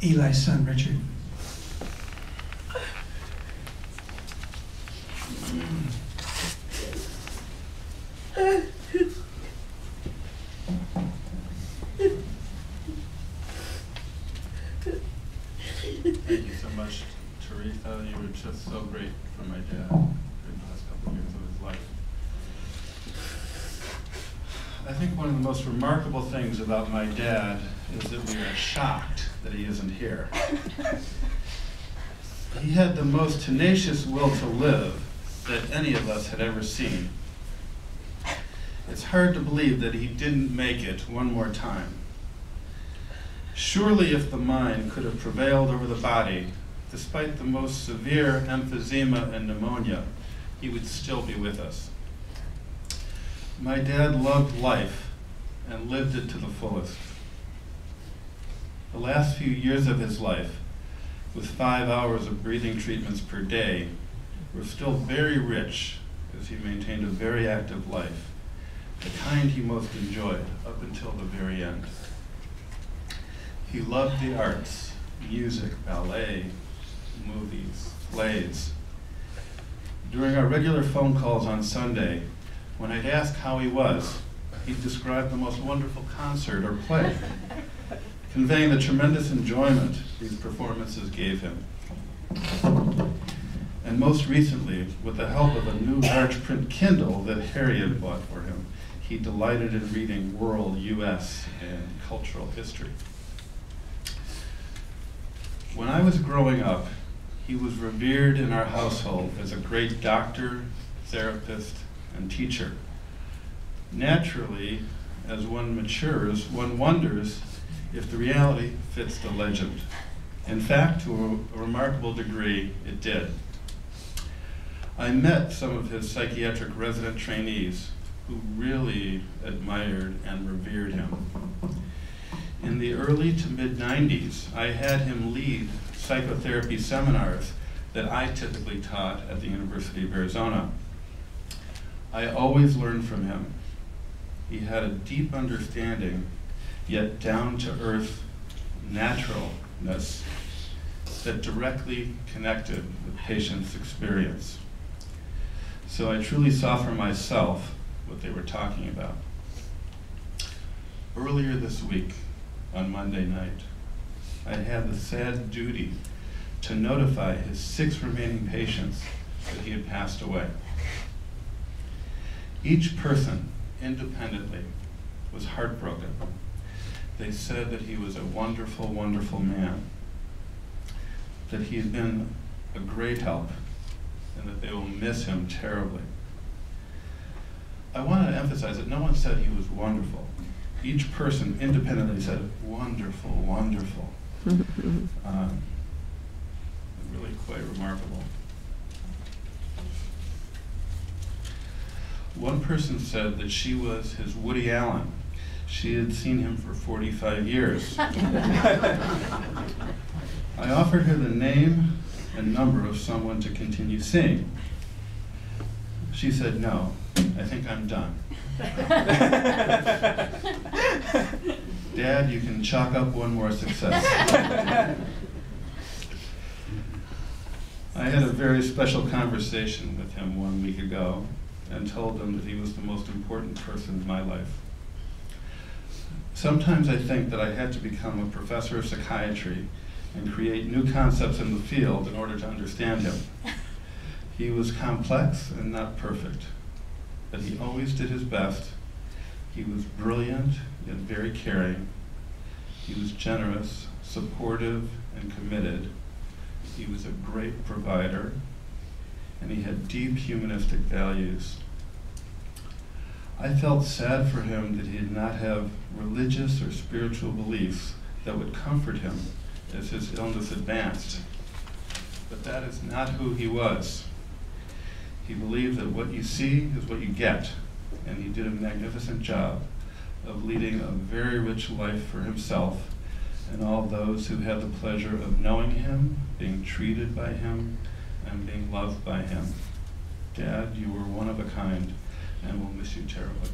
Eli's son, Richard. Thank you so much, Teresa. You were just so great for my dad during the last couple of years of his life. I think one of the most remarkable things about my dad is that we are shocked that he isn't here. He had the most tenacious will to live that any of us had ever seen. It's hard to believe that he didn't make it one more time. Surely if the mind could have prevailed over the body, despite the most severe emphysema and pneumonia, he would still be with us. My dad loved life and lived it to the fullest. The last few years of his life, with 5 hours of breathing treatments per day, were still very rich as he maintained a very active life, the kind he most enjoyed up until the very end. He loved the arts, music, ballet, movies, plays. During our regular phone calls on Sunday, when I'd ask how he was, he'd describe the most wonderful concert or play, conveying the tremendous enjoyment these performances gave him. And most recently, with the help of a new large print Kindle that Harry had bought for him, he delighted in reading world, US, and cultural history. When I was growing up, he was revered in our household as a great doctor, therapist, and teacher. Naturally, as one matures, one wonders if the reality fits the legend. In fact, to a remarkable degree, it did. I met some of his psychiatric resident trainees who really admired and revered him. In the early to mid-90s, I had him lead psychotherapy seminars that I typically taught at the University of Arizona. I always learned from him. He had a deep understanding, yet down-to-earth naturalness that directly connected with patients' experience. So I truly saw for myself what they were talking about. Earlier this week, on Monday night, I had the sad duty to notify his 6 remaining patients that he had passed away. Each person, independently, was heartbroken. They said that he was a wonderful, wonderful man, that he had been a great help, and that they will miss him terribly. I wanted to emphasize that no one said he was wonderful. Each person independently said, wonderful, wonderful. Really quite remarkable. One person said that she was his Woody Allen. She had seen him for 45 years. I offered her the name and number of someone to continue seeing. She said, no, I think I'm done. Dad, you can chalk up one more success. I had a very special conversation with him 1 week ago and told him that he was the most important person in my life. Sometimes I think that I had to become a professor of psychiatry and create new concepts in the field in order to understand him. He was complex and not perfect, but he always did his best. He was brilliant yet very caring. He was generous, supportive, and committed. He was a great provider, and he had deep humanistic values. I felt sad for him that he did not have religious or spiritual beliefs that would comfort him as his illness advanced. But that is not who he was. He believed that what you see is what you get, and he did a magnificent job of leading a very rich life for himself and all those who had the pleasure of knowing him, being treated by him, and being loved by him. Dad, you were one of a kind, and we'll miss you terribly.